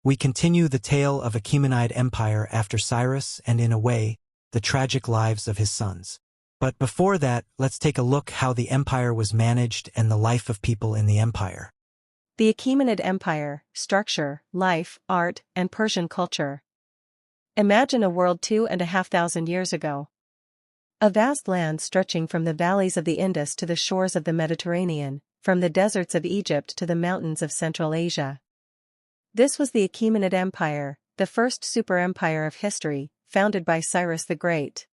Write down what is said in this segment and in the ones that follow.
We continue the tale of Achaemenid Empire after Cyrus and, in a way, the tragic lives of his sons. But before that, let's take a look how the empire was managed and the life of people in the empire. The Achaemenid Empire: structure, life, art, and Persian culture. Imagine a world 2,500 years ago. A vast land stretching from the valleys of the Indus to the shores of the Mediterranean, from the deserts of Egypt to the mountains of Central Asia. This was the Achaemenid Empire, the first super-empire of history, founded by Cyrus the Great.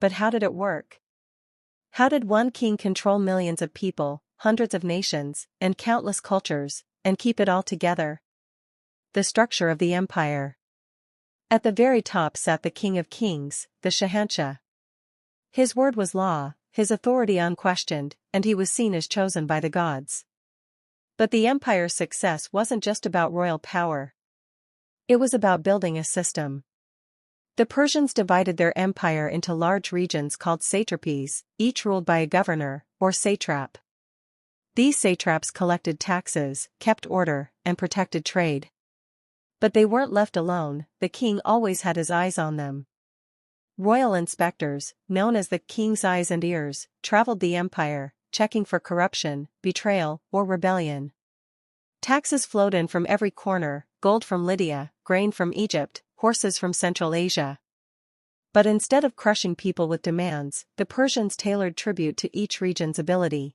But how did it work? How did one king control millions of people, hundreds of nations, and countless cultures, and keep it all together? The structure of the empire. At the very top sat the King of Kings, the Shahanshah. His word was law, his authority unquestioned, and he was seen as chosen by the gods. But the empire's success wasn't just about royal power. It was about building a system. The Persians divided their empire into large regions called satrapies, each ruled by a governor, or satrap. These satraps collected taxes, kept order, and protected trade. But they weren't left alone, the king always had his eyes on them. Royal inspectors, known as the king's eyes and ears, traveled the empire, checking for corruption, betrayal, or rebellion. Taxes flowed in from every corner: gold from Lydia, grain from Egypt, horses from Central Asia. But instead of crushing people with demands, the Persians tailored tribute to each region's ability.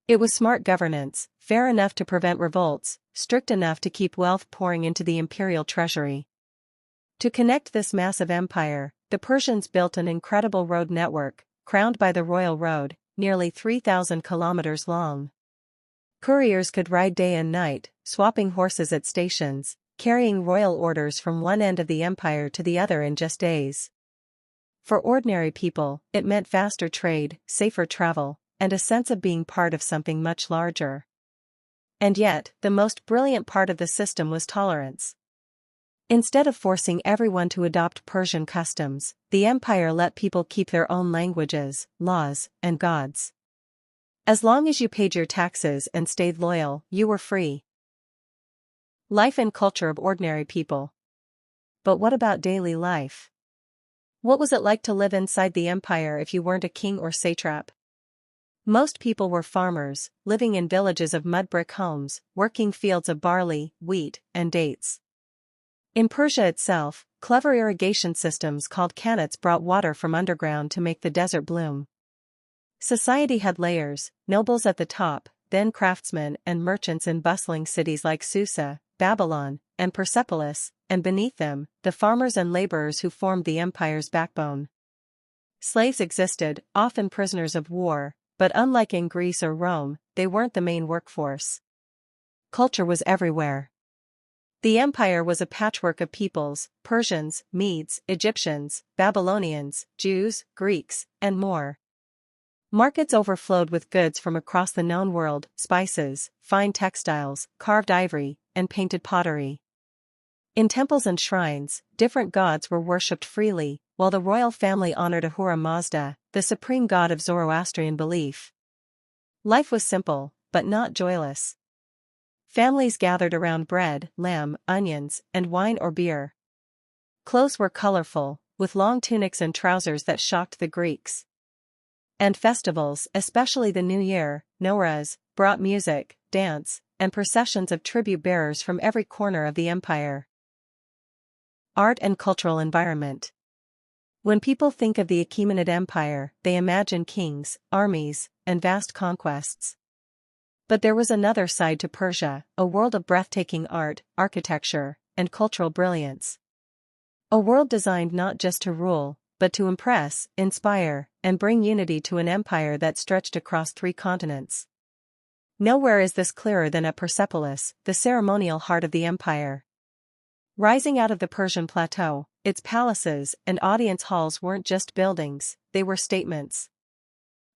It was smart governance, fair enough to prevent revolts, strict enough to keep wealth pouring into the imperial treasury. To connect this massive empire, the Persians built an incredible road network, crowned by the Royal Road, nearly 3,000 kilometers long. Couriers could ride day and night, swapping horses at stations, carrying royal orders from one end of the empire to the other in just days. For ordinary people, it meant faster trade, safer travel, and a sense of being part of something much larger. And yet, the most brilliant part of the system was tolerance. Instead of forcing everyone to adopt Persian customs, the empire let people keep their own languages, laws, and gods. As long as you paid your taxes and stayed loyal, you were free. Life and culture of ordinary people. But what about daily life? What was it like to live inside the empire if you weren't a king or satrap? Most people were farmers, living in villages of mud brick homes, working fields of barley, wheat, and dates. In Persia itself, clever irrigation systems called qanats brought water from underground to make the desert bloom. Society had layers: nobles at the top, then craftsmen and merchants in bustling cities like Susa, Babylon, and Persepolis, and beneath them, the farmers and laborers who formed the empire's backbone. Slaves existed, often prisoners of war, but unlike in Greece or Rome, they weren't the main workforce. Culture was everywhere. The empire was a patchwork of peoples: Persians, Medes, Egyptians, Babylonians, Jews, Greeks, and more. Markets overflowed with goods from across the known world: spices, fine textiles, carved ivory, and painted pottery. In temples and shrines, different gods were worshipped freely, while the royal family honored Ahura Mazda, the supreme god of Zoroastrian belief. Life was simple, but not joyless. Families gathered around bread, lamb, onions, and wine or beer. Clothes were colorful, with long tunics and trousers that shocked the Greeks. And festivals, especially the New Year, Nowruz, brought music, dance, and processions of tribute-bearers from every corner of the empire. Art and cultural environment. When people think of the Achaemenid Empire, they imagine kings, armies, and vast conquests. But there was another side to Persia, a world of breathtaking art, architecture, and cultural brilliance. A world designed not just to rule, but to impress, inspire, and bring unity to an empire that stretched across 3 continents. Nowhere is this clearer than at Persepolis, the ceremonial heart of the empire. Rising out of the Persian plateau, its palaces and audience halls weren't just buildings, they were statements.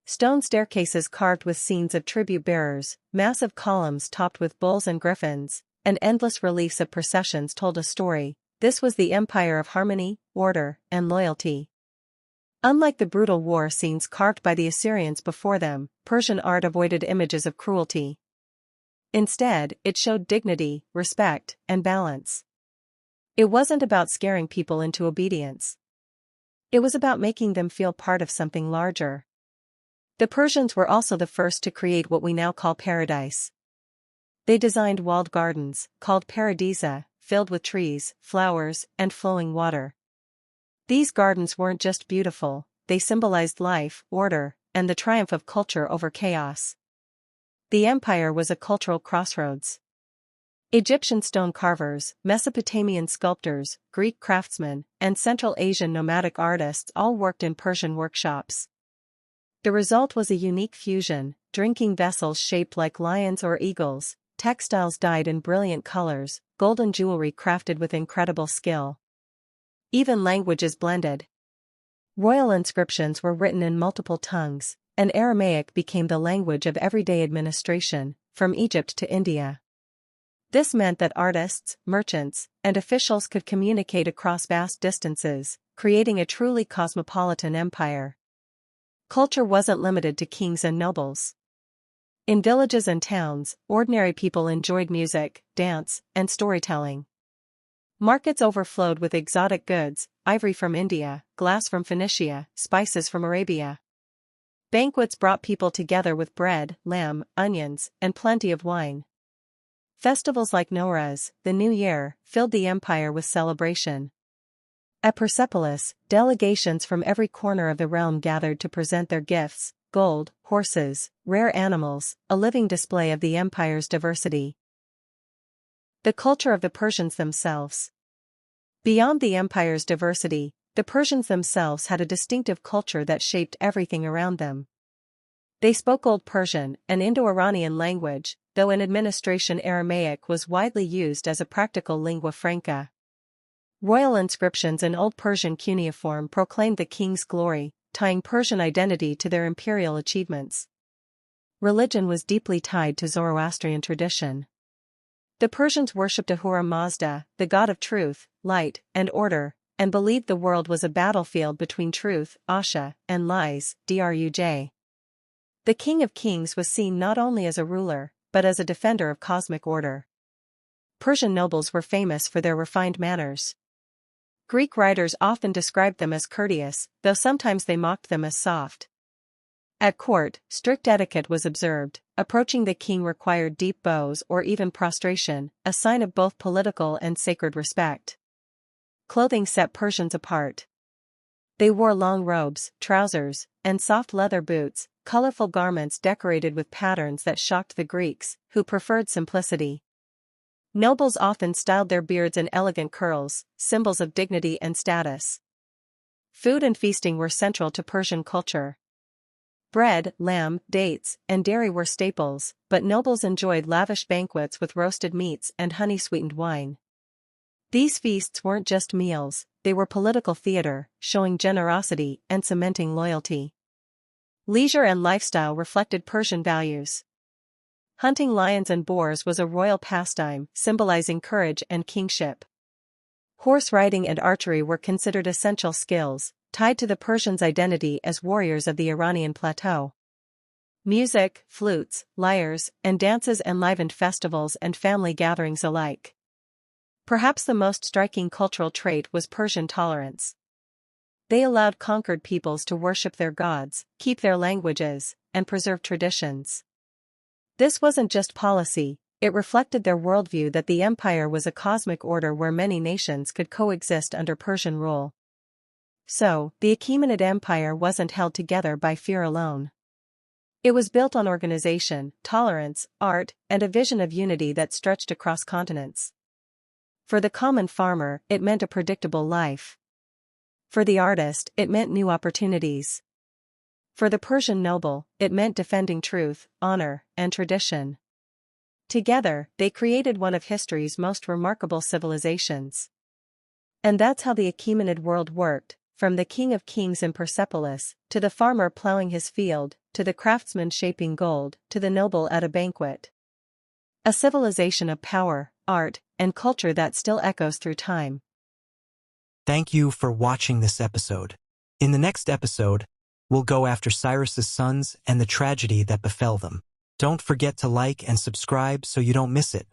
Stone staircases carved with scenes of tribute-bearers, massive columns topped with bulls and griffins, and endless reliefs of processions told a story. This was the empire of harmony, order, and loyalty. Unlike the brutal war scenes carved by the Assyrians before them, Persian art avoided images of cruelty. Instead, it showed dignity, respect, and balance. It wasn't about scaring people into obedience. It was about making them feel part of something larger. The Persians were also the first to create what we now call paradise. They designed walled gardens, called paradisa, filled with trees, flowers, and flowing water. These gardens weren't just beautiful, they symbolized life, order, and the triumph of culture over chaos. The empire was a cultural crossroads. Egyptian stone carvers, Mesopotamian sculptors, Greek craftsmen, and Central Asian nomadic artists all worked in Persian workshops. The result was a unique fusion: drinking vessels shaped like lions or eagles, textiles dyed in brilliant colors, golden jewelry crafted with incredible skill. Even languages blended. Royal inscriptions were written in multiple tongues, and Aramaic became the language of everyday administration, from Egypt to India. This meant that artists, merchants, and officials could communicate across vast distances, creating a truly cosmopolitan empire. Culture wasn't limited to kings and nobles. In villages and towns, ordinary people enjoyed music, dance, and storytelling. Markets overflowed with exotic goods: ivory from India, glass from Phoenicia, spices from Arabia. Banquets brought people together with bread, lamb, onions, and plenty of wine. Festivals like Nowruz, the New Year, filled the empire with celebration. At Persepolis, delegations from every corner of the realm gathered to present their gifts: gold, horses, rare animals, a living display of the empire's diversity. The culture of the Persians themselves. Beyond the empire's diversity, the Persians themselves had a distinctive culture that shaped everything around them. They spoke Old Persian, an Indo-Iranian language, though in administration Aramaic was widely used as a practical lingua franca. Royal inscriptions in Old Persian cuneiform proclaimed the king's glory, tying Persian identity to their imperial achievements. Religion was deeply tied to Zoroastrian tradition. The Persians worshipped Ahura Mazda, the god of truth, light, and order, and believed the world was a battlefield between truth, Asha, and lies, Druj. The King of Kings was seen not only as a ruler, but as a defender of cosmic order. Persian nobles were famous for their refined manners. Greek writers often described them as courteous, though sometimes they mocked them as soft. At court, strict etiquette was observed. Approaching the king required deep bows or even prostration, a sign of both political and sacred respect. Clothing set Persians apart. They wore long robes, trousers, and soft leather boots, colorful garments decorated with patterns that shocked the Greeks, who preferred simplicity. Nobles often styled their beards in elegant curls, symbols of dignity and status. Food and feasting were central to Persian culture. Bread, lamb, dates, and dairy were staples, but nobles enjoyed lavish banquets with roasted meats and honey-sweetened wine. These feasts weren't just meals, they were political theater, showing generosity and cementing loyalty. Leisure and lifestyle reflected Persian values. Hunting lions and boars was a royal pastime, symbolizing courage and kingship. Horse riding and archery were considered essential skills, tied to the Persians' identity as warriors of the Iranian plateau. Music, flutes, lyres, and dances enlivened festivals and family gatherings alike. Perhaps the most striking cultural trait was Persian tolerance. They allowed conquered peoples to worship their gods, keep their languages, and preserve traditions. This wasn't just policy, it reflected their worldview that the empire was a cosmic order where many nations could coexist under Persian rule. So, the Achaemenid Empire wasn't held together by fear alone. It was built on organization, tolerance, art, and a vision of unity that stretched across continents. For the common farmer, it meant a predictable life. For the artist, it meant new opportunities. For the Persian noble, it meant defending truth, honor, and tradition. Together, they created one of history's most remarkable civilizations. And that's how the Achaemenid world worked, from the king of kings in Persepolis, to the farmer plowing his field, to the craftsman shaping gold, to the noble at a banquet. A civilization of power, art, and culture that still echoes through time. Thank you for watching this episode. In the next episode, we'll go after Cyrus's sons and the tragedy that befell them. Don't forget to like and subscribe so you don't miss it.